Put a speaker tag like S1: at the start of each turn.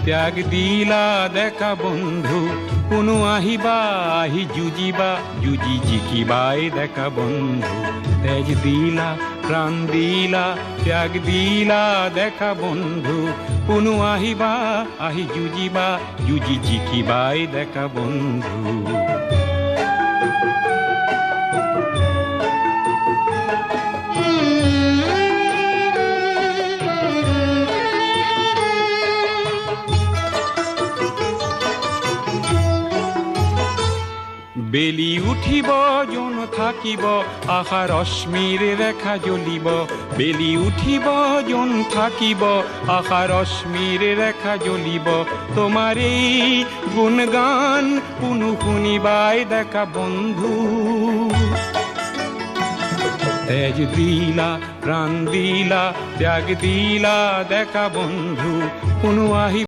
S1: ত্যাগ দিলা দেখা বন্ধু কোনো আহিবা আহি যুজিবা যুজি জিকিবাই দেখা বন্ধু তেজ দিলা প্রাণ দিলা ত্যাগ দিলা দেখা বন্ধু কোনো আহিবা আহি যুজিবা যুজি জিকিবাই দেখা বন্ধু বেলি উঠিব জন থাকিব আশা রশ্মির রেখা জ্বলিব বেলি উঠিব জন থাকিব আশা রশ্মির রেখা জ্বলিব তোমার এই গুণগান কোনো শুনিবাই দেখা বন্ধু তেজ দিলা প্রাণ দিলা ত্যাগ দিলা দেখা বন্ধু কোনো আহি